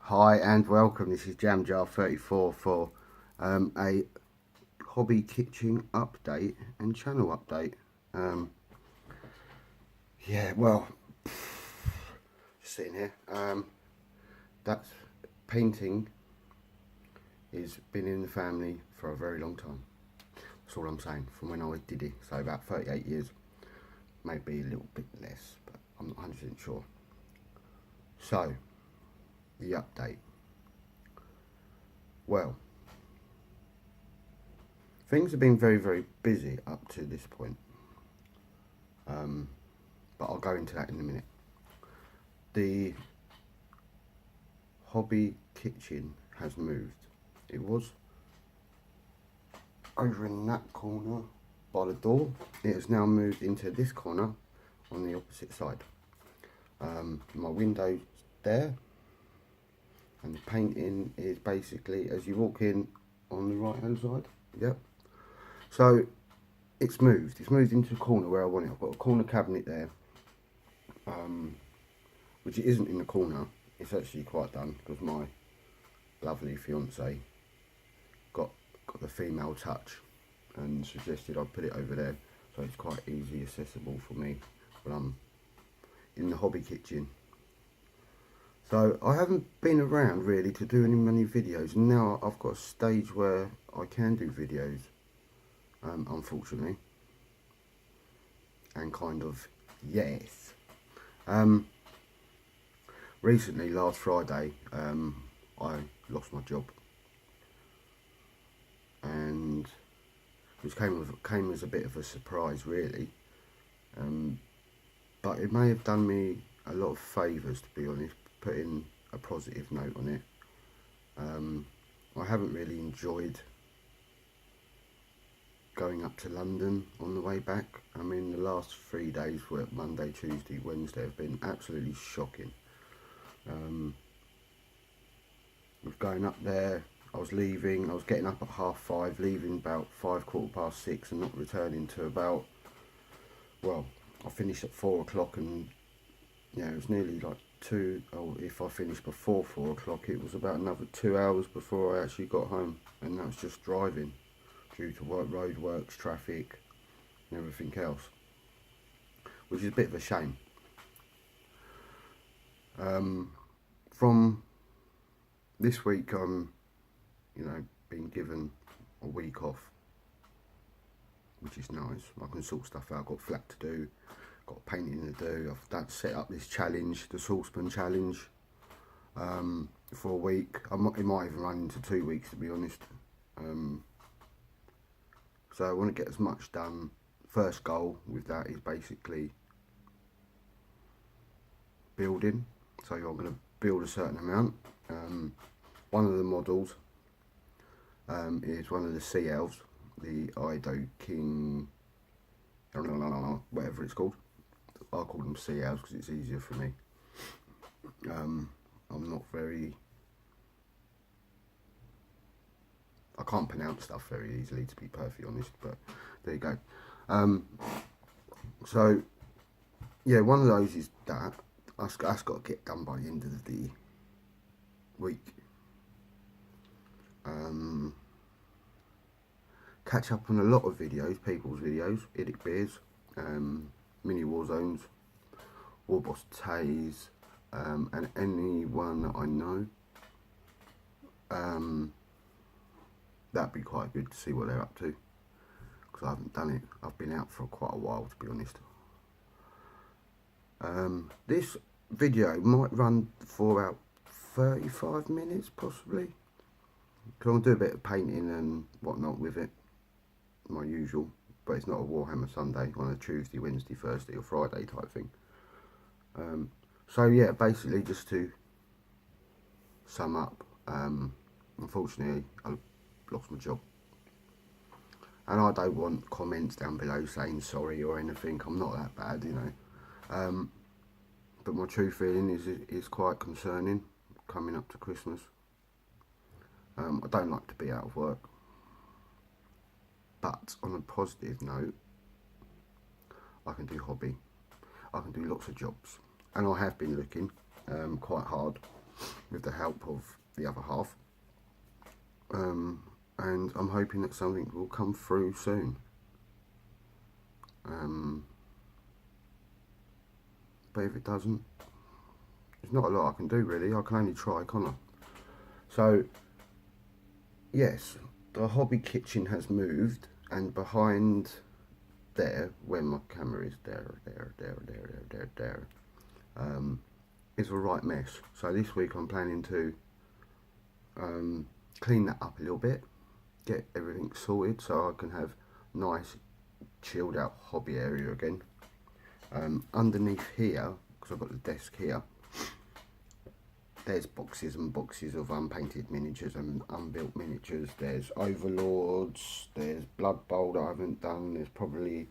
Hi and welcome, this is JamJar34 for a hobby kitchen update and channel update. Yeah, well, just sitting here. That's painting has been in the family for a very long time. That's all I'm saying, from when I did it, so about 38 years, maybe a little bit less, but I'm not 100% sure. So, the update. Well, things have been very busy up to this point, but I'll go into that in a minute. The hobby kitchen has moved. It was over in that corner by the door. It has now moved into this corner on the opposite side. My window's there, and the painting is basically as you walk in on the right hand side. Yep. So it's moved. It's moved into a corner where I want it. I've got a corner cabinet there, which it isn't in the corner. It's actually quite done because my lovely fiance got the female touch and suggested I put it over there, so it's quite easy accessible for me when I'm in the hobby kitchen. So I haven't been around really to do many videos, and now I've got a stage where I can do videos, unfortunately, and kind of yes. Recently, last Friday, I lost my job, and which came as a bit of a surprise, really. But it may have done me a lot of favours, to be honest, putting a positive note on it. I haven't really enjoyed going up to London on the way back. I mean, the last 3 days were Monday, Tuesday, Wednesday have been absolutely shocking. With going up there, I was getting up at 5:30, leaving about 6:15, and not returning to about, well, I finished at 4 o'clock, and yeah, it was nearly like if I finished before 4 o'clock, it was about another 2 hours before I actually got home, and that was just driving due to roadworks, traffic, and everything else, which is a bit of a shame. From this week, I'm, being given a week off, which is nice. I can sort stuff out. I've got flat to do, got painting to do. I've set up this challenge, the saucepan challenge, for a week. It might even run into 2 weeks, to be honest. So I want to get as much done. First goal with that is basically building. So I'm going to build a certain amount. One of the models is one of the sea elves, the Ido King, whatever it's called. I'll call them sea elves because it's easier for me. I'm not very, I can't pronounce stuff very easily, to be perfectly honest, but there you go. So yeah, one of those is that. That's got to get done by the end of the week. Catch up on a lot of videos, people's videos, Idic Beers, Mini Warzones, Warboss Tays, and anyone that I know. That'd be quite good to see what they're up to, because I haven't done it. I've been out for quite a while, to be honest. This video might run for about 35 minutes, possibly, because I'm going to do a bit of painting and whatnot with it, my usual, but it's not a Warhammer Sunday on a Tuesday, Wednesday, Thursday or Friday type thing. So yeah, basically just to sum up, unfortunately I lost my job, and I don't want comments down below saying sorry or anything. I'm not that bad, but my true feeling is quite concerning coming up to Christmas. I don't like to be out of work, but on a positive note, I can do hobby, I can do lots of jobs, and I have been looking quite hard with the help of the other half. And I'm hoping that something will come through soon. But if it doesn't, there's not a lot I can do really. I can only try, can't I? So, yes, the hobby kitchen has moved, and behind there, where my camera is, there, is a right mess. So this week I'm planning to clean that up a little bit, get everything sorted so I can have nice chilled out hobby area again. Underneath here, because I've got the desk here, there's boxes and boxes of unpainted miniatures and unbuilt miniatures. There's Overlords, there's Blood Bowl that I haven't done, there's probably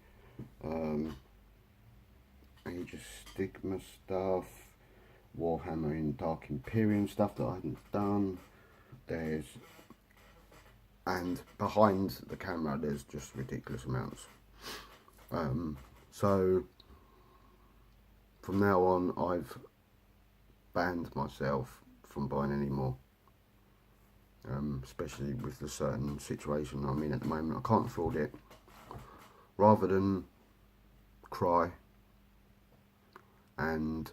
Age of Stigma stuff, Warhammer in Dark Imperium stuff that I haven't done. And behind the camera there's just ridiculous amounts. So from now on I've banned myself from buying any more, especially with the certain situation I'm in at the moment. I can't afford it. Rather than cry and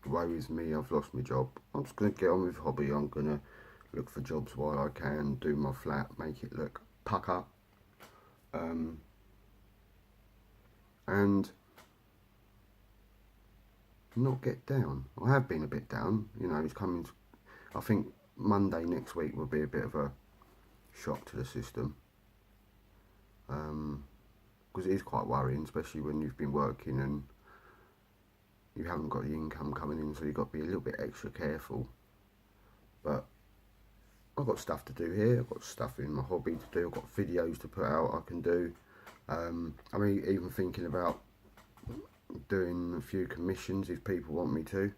woe is me, I've lost my job, I'm just going to get on with hobby. I'm going to look for jobs while I can, do my flat, make it look pucker, and not get down. I have been a bit down, you know. It's coming to, I think Monday next week will be a bit of a shock to the system, because it is quite worrying, especially when you've been working and you haven't got the income coming in, so you've got to be a little bit extra careful. But I've got stuff to do here, I've got stuff in my hobby to do, I've got videos to put out I can do. I'm even thinking about doing a few commissions if people want me to.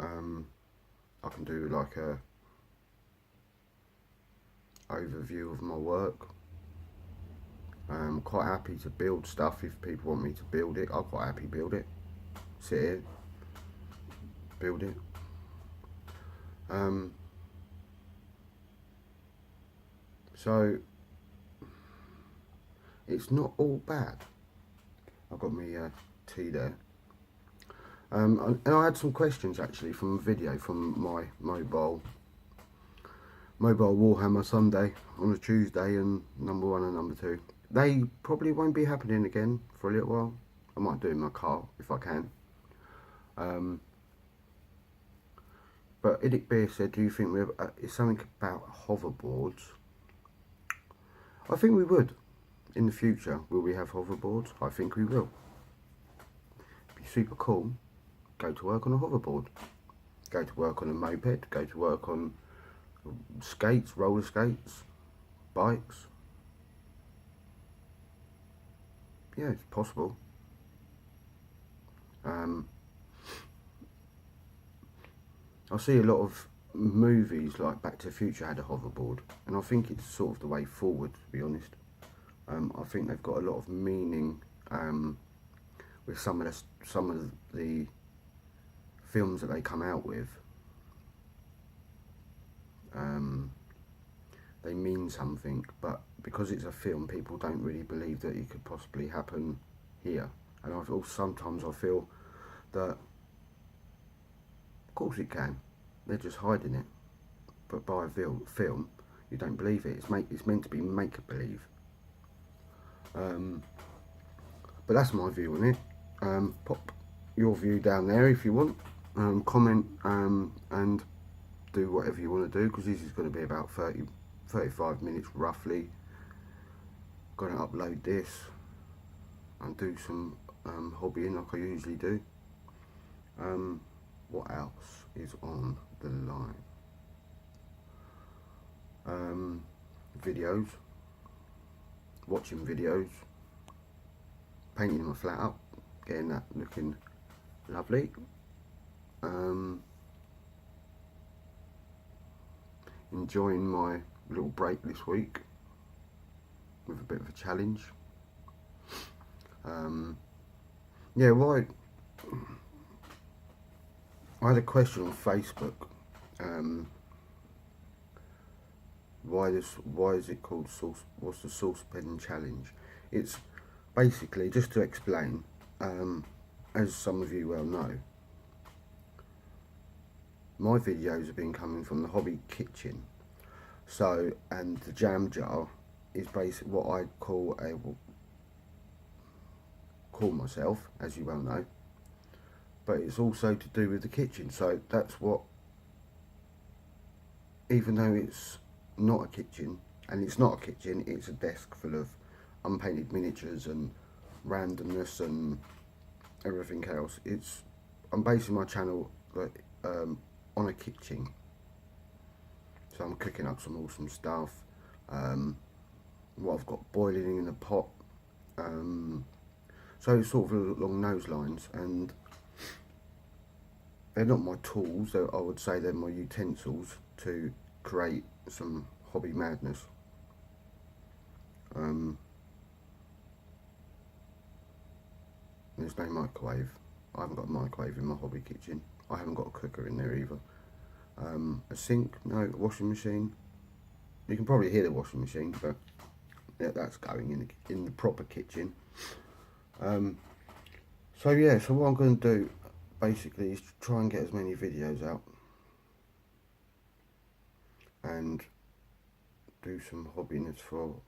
I can do like a overview of my work. I'm quite happy to build stuff if people want me to build it. I'll quite happy build it. Sit here, build it. So it's not all bad. I've got my tea there. And I had some questions actually from a video from my mobile Warhammer Sunday on a Tuesday, and number 1 and number 2. They probably won't be happening again for a little while. I might do it in my car if I can. But Idic Beer said, do you think we have is something about hoverboards? I think we would. In the future, will we have hoverboards? I think we will. It'd be super cool. Go to work on a hoverboard. Go to work on a moped. Go to work on skates, roller skates, bikes. Yeah, it's possible. I see a lot of movies like Back to the Future had a hoverboard, and I think it's sort of the way forward, to be honest. I think they've got a lot of meaning with some of the films that they come out with. They mean something, but because it's a film, people don't really believe that it could possibly happen here. And sometimes I feel that, of course it can. They're just hiding it. But by a film, you don't believe it. It's meant to be make-believe. But that's my view on it. Pop your view down there if you want. Comment and do whatever you want to do, because this is going to be about 35 minutes roughly. Going to upload this and do some hobbying like I usually do. What else is on the line? Videos, watching videos, painting my flat up, getting that looking lovely. Enjoying my little break this week with a bit of a challenge. Yeah, right. I had a question on Facebook. Why is it called sauce? What's the saucepan challenge? It's basically, just to explain, as some of you well know, my videos have been coming from the hobby kitchen. So, and the jam jar is basically what I call myself, as you well know. But it's also to do with the kitchen. So that's what, even though it's not a kitchen, and it's not a kitchen, it's a desk full of unpainted miniatures and randomness and everything else. I'm basing my channel like on a kitchen. So I'm cooking up some awesome stuff. What I've got boiling in the pot. So it's sort of along those lines, and they're not my tools. I would say they're my utensils to create some hobby madness. There's no microwave. I haven't got a microwave in my hobby kitchen. I haven't got a cooker in there either. A sink, no. Washing machine. You can probably hear the washing machine, but yeah, that's going in the proper kitchen. So yeah, so what I'm going to do basically is try and get as many videos out and do some hobbiness for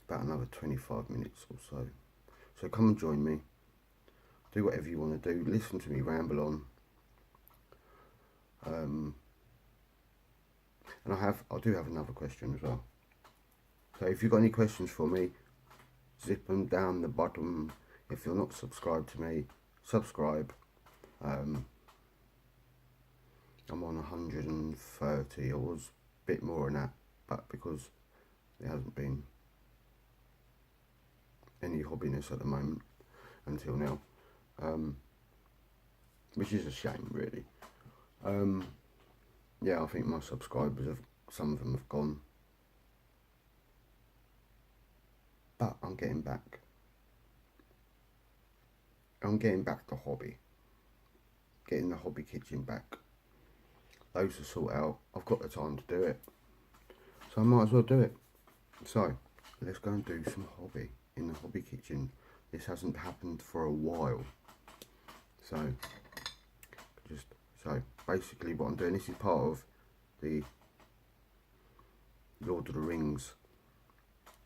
about another 25 minutes or so. So come and join me. Do whatever you want to do. Listen to me ramble on. And I do have another question as well. So if you've got any questions for me, zip them down the bottom. If you're not subscribed to me, subscribe. I'm on 130. I was a bit more than that, but because there hasn't been any hobbiness at the moment until now, which is a shame, really. Yeah, I think my subscribers some of them have gone, but I'm getting back. I'm getting back to hobby. Getting the hobby kitchen back. Those to sort out. I've got the time to do it, so I might as well do it. So let's go and do some hobby in the hobby kitchen. This hasn't happened for a while, so basically what I'm doing, this is part of the Lord of the Rings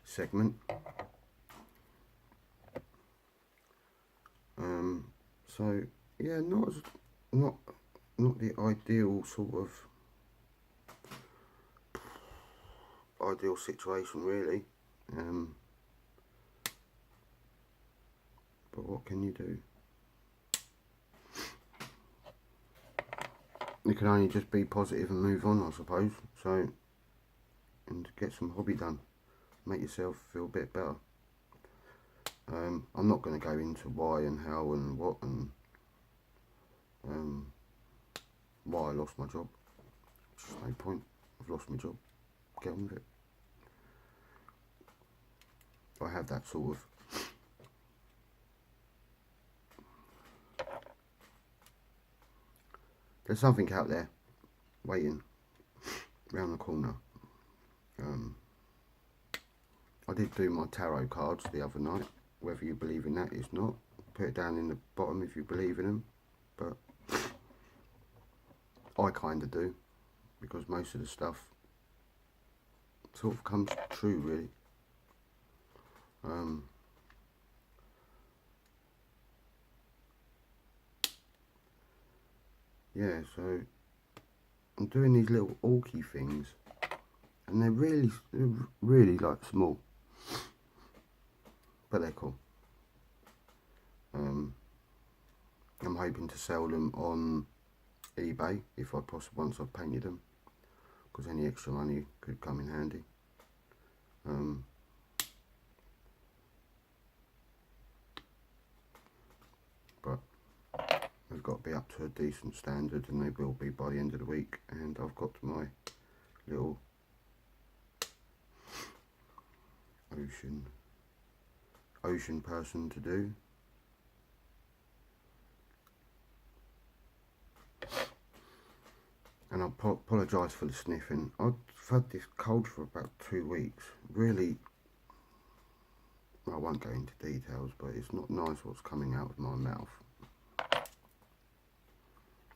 segment. So yeah, not the ideal sort of ideal situation, really. But what can you do? You can only just be positive and move on, I suppose. So, and get some hobby done. Make yourself feel a bit better. I'm not going to go into why and how and what and why I lost my job. There's no point. I've lost my job. Get on with it. I have that sort of there's something out there waiting round the corner. I did do my tarot cards the other night. Whether you believe in that is not, put it down in the bottom if you believe in them, but I kind of do, because most of the stuff sort of comes true, really. Yeah, so I'm doing these little orky things, and they're really like small, but they're cool. I'm hoping to sell them on eBay if I possibly, once I've painted them, because any extra money could come in handy. But they've got to be up to a decent standard, and they will be by the end of the week. And I've got my little ocean person to do. And I apologise for the sniffing. I've had this cold for about 2 weeks. Really, I won't go into details, but it's not nice what's coming out of my mouth.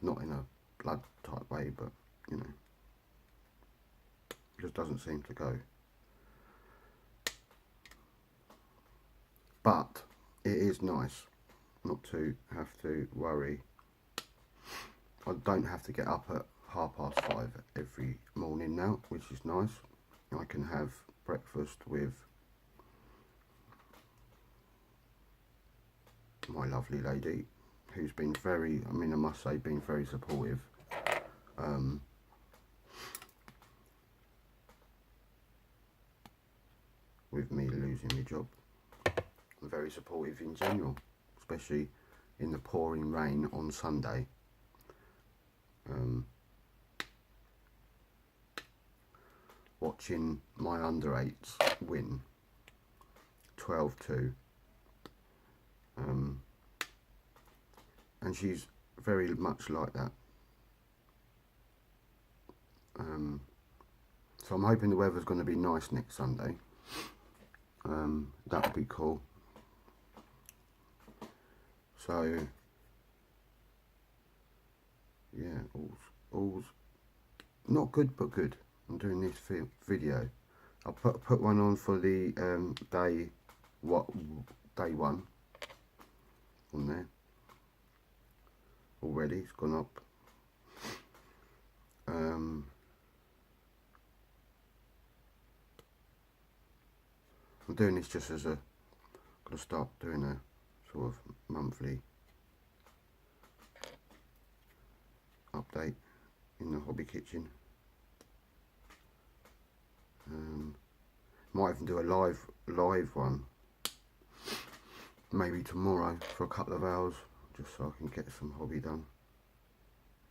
Not in a blood type way, but you know, it just doesn't seem to go. But it is nice not to have to worry. I don't have to get up at 5:30 every morning now, which is nice. I can have breakfast with my lovely lady, who's been very, I mean, I must say, been very supportive. With me losing my job. Very supportive in general, especially in the pouring rain on Sunday. Watching my under-8s win 12-2. And she's very much like that. So I'm hoping the weather's going to be nice next Sunday. That would be cool. So yeah, all's not good but good. I'm doing this video. I'll put one on for the day 1 on there. Already it's gone up. I'm doing this just as a, gonna start doing a sort of monthly update in the hobby kitchen. Might even do a live one, maybe tomorrow for a couple of hours, just so I can get some hobby done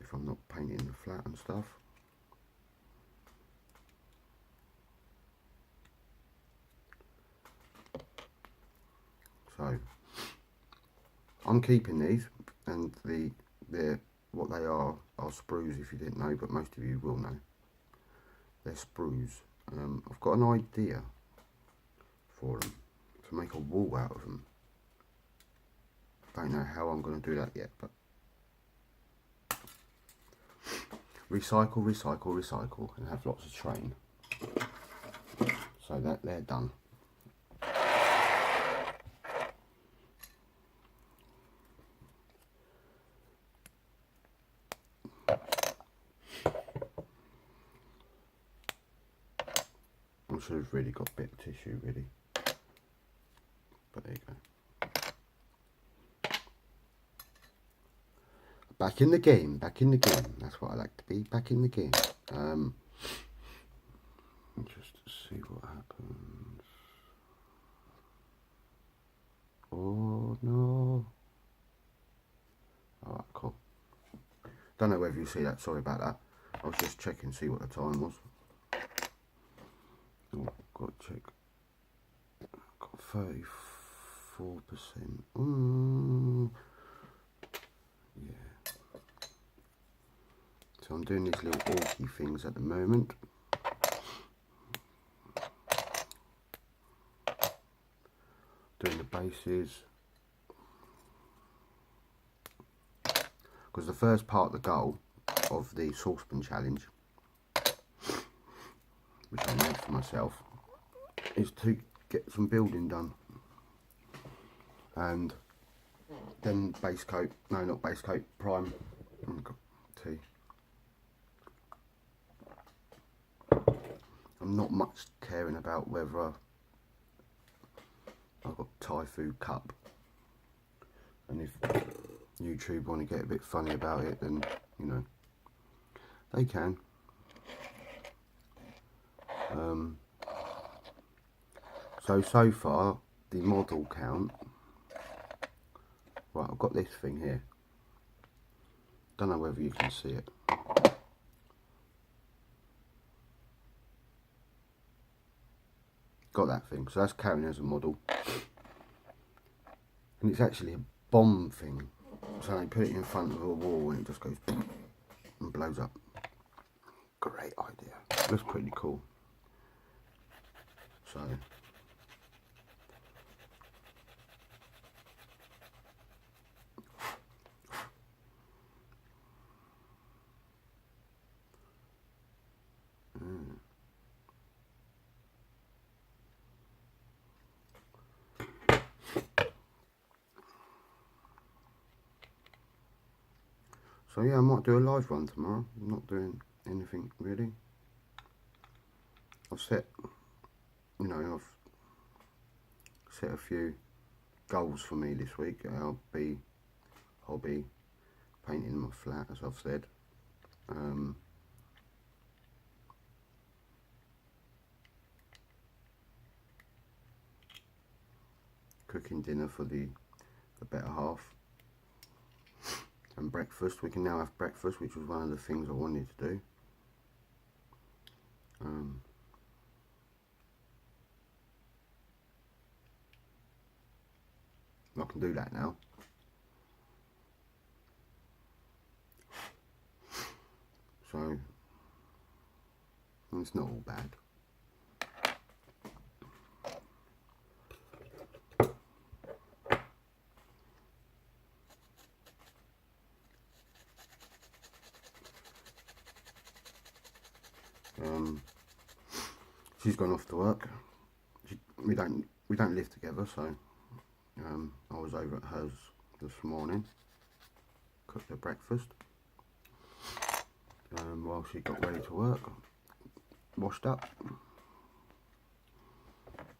if I'm not painting the flat and stuff. So I'm keeping these, and they're what they are sprues, if you didn't know, but most of you will know. They're sprues. I've got an idea for them, to make a wall out of them. Don't know how I'm going to do that yet, but recycle, recycle, recycle, and have lots of train. So that they're done. I should have really got a bit of tissue, really. But there you go. Back in the game, back in the game. That's what I like to be, back in the game. Just to see what happens. Oh no. Alright, cool. Don't know whether you see that, sorry about that. I was just checking, see what the time was. Oh, got to check. Got 34%. Yeah. So I'm doing these little orky things at the moment. Doing the bases. Because the first part of the goal of the saucepan challenge, which I made for myself, is to get some building done. And then base coat, no, not base coat, prime. Tea. I'm not much caring about whether I've got Thai food cup, and if YouTube want to get a bit funny about it, then you know they can. So far the model count, right, I've got this thing here, don't know whether you can see it. Got that thing, so that's counting as a model, and it's actually a bomb thing, so they put it in front of a wall and it just goes and blows up. Great idea. Looks pretty cool. So so yeah, I might do a live run tomorrow. I'm not doing anything really. I've set, you know, I've set a few goals for me this week. I'll be hobby, painting my flat, as I've said. Cooking dinner for the better half. And breakfast. We can now have breakfast, which was one of the things I wanted to do. I can do that now. So it's not all bad. She's gone off to work. We don't live together, so I was over at hers this morning, cooked her breakfast while she got ready to work, washed up,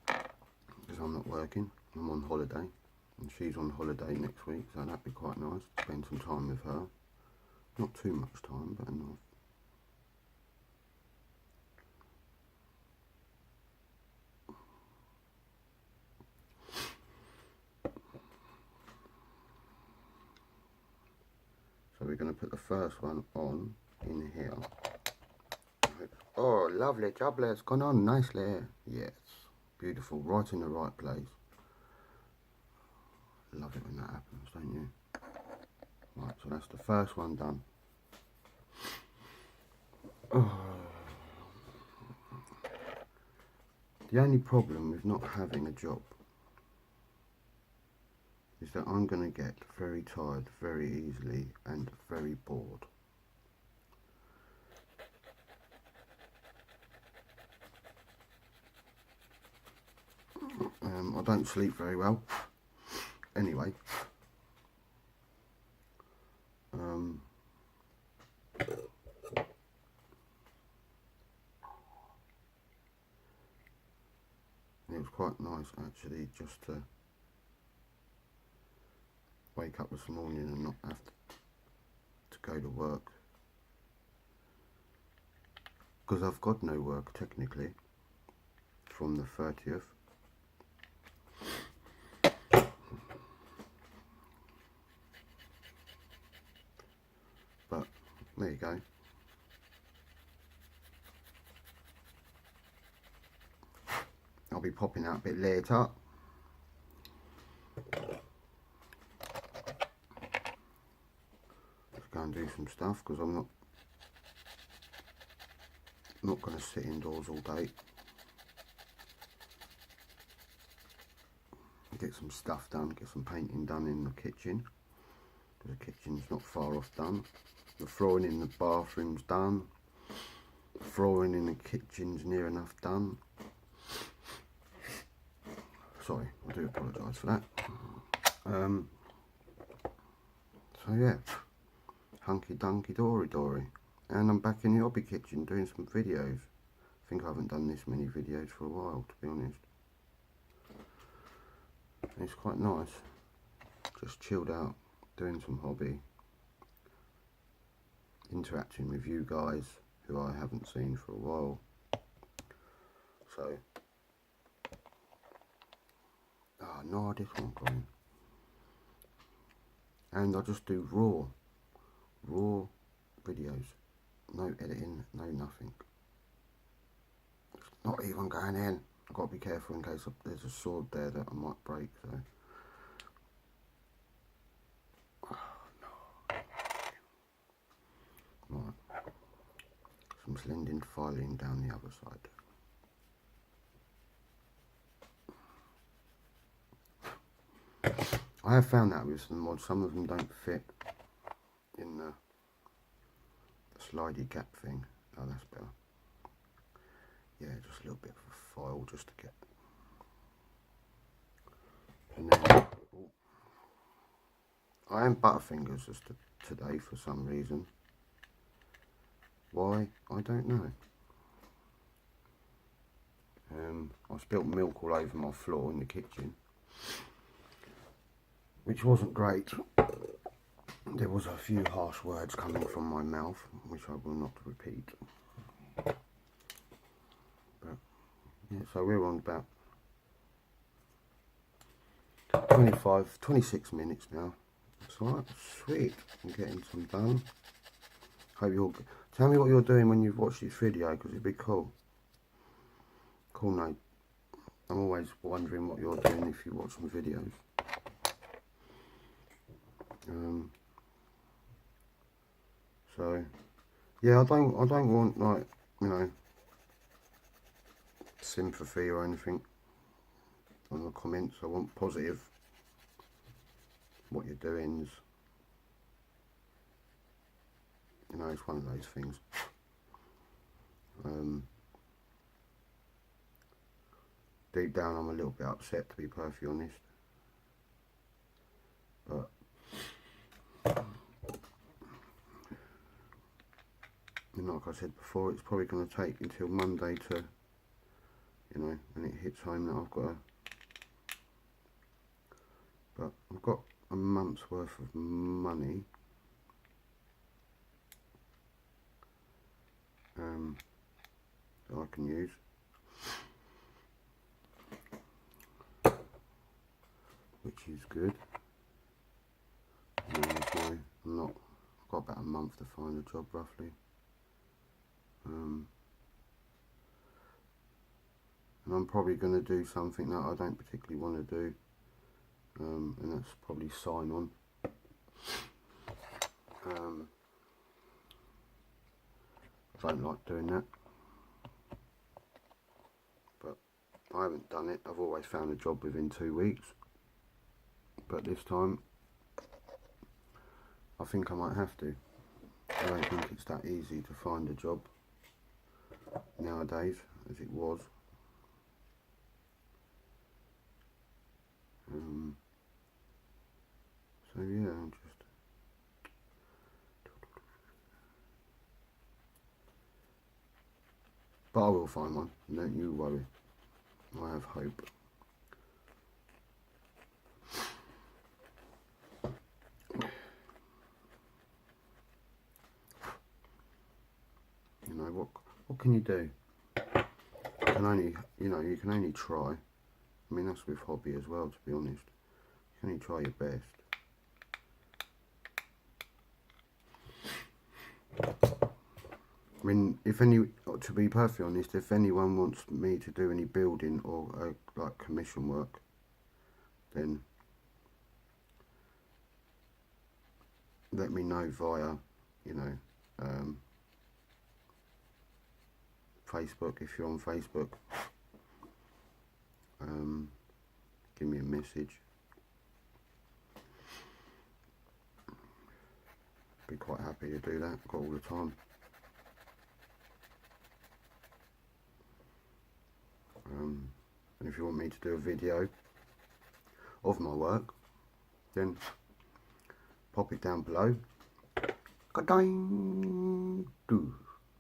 because I'm not working, I'm on holiday, and she's on holiday next week, so that'd be quite nice to spend some time with her. Not too much time, but enough. So we're going to put the first one on in here. Oh, lovely, jubbly, it's gone on nicely. Yes, beautiful, right in the right place. Love it when that happens, don't you? Right, so that's the first one done. Oh. The only problem with not having a job is that I'm going to get very tired very easily and very bored. I don't sleep very well anyway. It was quite nice actually just to wake up this morning and not have to go to work, because I've got no work technically from the 30th. But there you go. I'll be popping out a bit later. Let's go and do some stuff, because I'm not going to sit indoors all day. Get some stuff done, get some painting done in the kitchen, because the kitchen's not far off done. The flooring in the bathroom's done. The flooring in the kitchen's near enough done. Sorry, I do apologise for that. So yeah, hunky dunky dory dory. And I'm back in the hobby kitchen doing some videos. I think I haven't done this many videos for a while, to be honest. It's quite nice. Just chilled out, doing some hobby. Interacting with you guys, who I haven't seen for a while. So, no, this one going. And I just do raw videos. No editing, no nothing. It's not even going in. I've got to be careful in case there's a sword there that I might break, so. Oh, no. Right. Some blending filing down the other side. I have found that with some mods, some of them don't fit in the slidey gap thing. Oh, that's better. Yeah, just a little bit of a file just to get. And then, I am Butterfingers just today for some reason. Why? I don't know. I spilt milk all over my floor in the kitchen, which wasn't great. There was a few harsh words coming from my mouth, which I will not repeat. But yeah, so we're on about 26 minutes now. It's alright, sweet. I'm getting some done. Hope you'll tell me what you're doing when you've watched this video, because it'd be cool. Cool, Nate. I'm always wondering what you're doing if you watch some videos. So yeah, I don't want, like, you know, sympathy or anything on the comments. I want positive. What you're doing's, you know, it's one of those things. Deep down, I'm a little bit upset, to be perfectly honest. But like I said before, it's probably going to take until Monday to, you know, when it hits home that I've got to. But I've got a month's worth of money. That I can use. Which is good. So I've got about a month to find a job roughly. And I'm probably going to do something that I don't particularly want to do, and that's probably sign on. I don't like doing that, but I haven't done it. I've always found a job within 2 weeks, but this time I think I might have to. I don't think it's that easy to find a job nowadays as it was. So yeah, I'm just but I will find one, don't you worry. I have hope. You know, what can you do? You can only, you know, you can only try. I mean, that's with hobby as well, to be honest. You can only try your best. I mean, to be perfectly honest, if anyone wants me to do any building or like commission work, then let me know via, you know, Facebook, if you're on Facebook. Give me a message. Be quite happy to do that. Got all the time. And if you want me to do a video of my work, then pop it down below.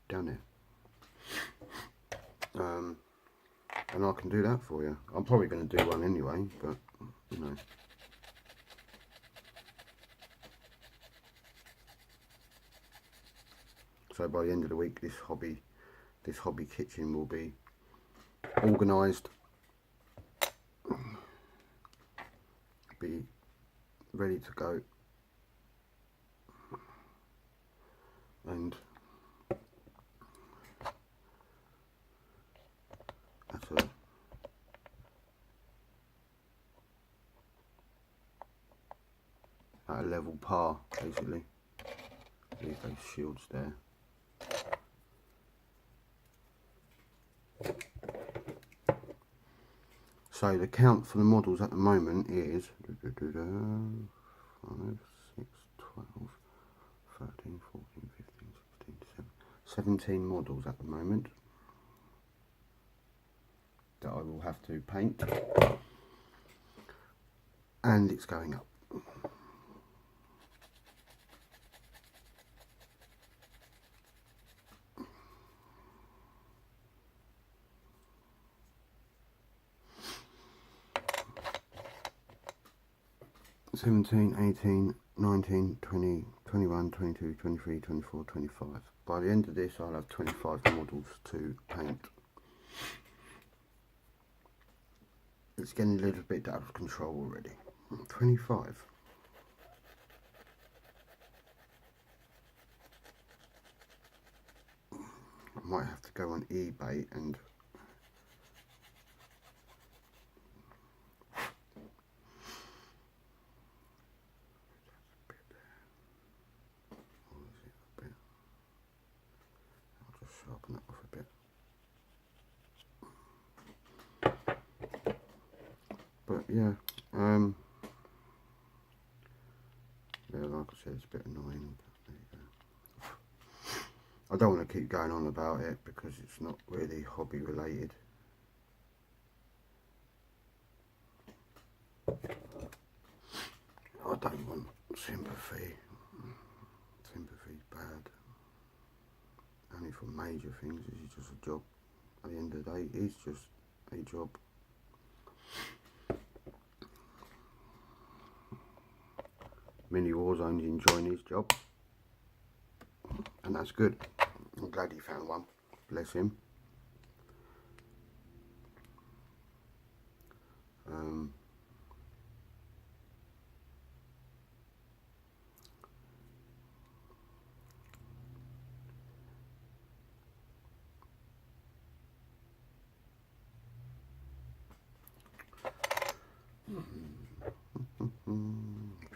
Down there. And I can do that for you. I'm probably going to do one anyway, but you know. So by the end of the week, this hobby kitchen will be organised, be ready to go, and at a level par, basically. Leave those shields there. So the count for the models at the moment is 5, 6, 12, 13, 14, 15, 16, 17 models at the moment that I will have to paint, and it's going up. Seventeen, 18, 19, 20, 21, 22, 23, 24, 25. By the end of this I'll have 25 models to paint. It's getting a little bit out of control already. 25. I might have to go on eBay and sharpen that off a bit. But yeah, like I said, it's a bit annoying. But there you go. I don't want to keep going on about it because it's not really hobby related. I don't want sympathy. Sympathy's bad. Only for major things. This is just a job. At the end of the day, it's just a job. Mini Warzone's enjoying his job, and that's good. I'm glad he found one. Bless him.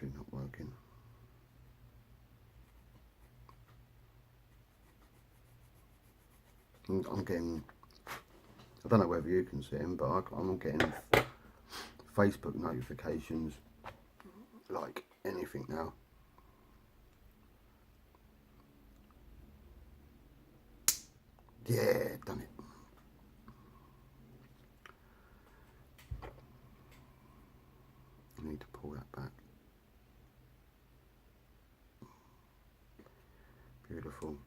It's not working. I'm getting, I don't know whether you can see them, but I'm getting Facebook notifications like anything now. Yeah, done it. I need to pull that back. Beautiful.